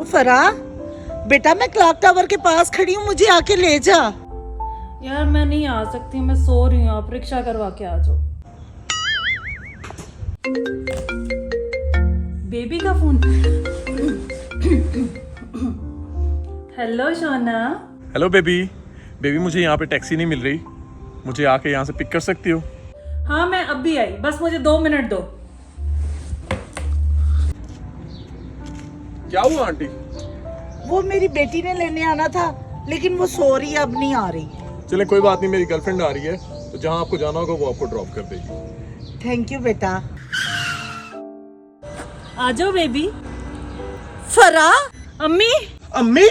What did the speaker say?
फरा, बेटा मैं क्लॉक टावर के पास खड़ी हूँ, मुझे आके ले जा। यार मैं नहीं आ सकती, मैं सो रही हूँ, आप रिक्शा करवा के आ जाओ। बेबी का phone. Hello Shona. Hello baby. Baby मुझे यहाँ पे टैक्सी नहीं मिल रही, मुझे आके यहाँ से पिक कर सकती हो? हाँ मैं अभी आई, बस मुझे 2 मिनट दो। क्या हुआ आंटी? वो मेरी बेटी ने लेने आना था, लेकिन वो सो रही है, अब नहीं आ रही। चले कोई बात नहीं, मेरी गर्लफ्रेंड आ रही है, तो जहाँ आपको जाना होगा वो आपको ड्रॉप कर देगी। थैंक यू बेटा। आ जाओ बेबी। फरा, अम्मी। अम्मी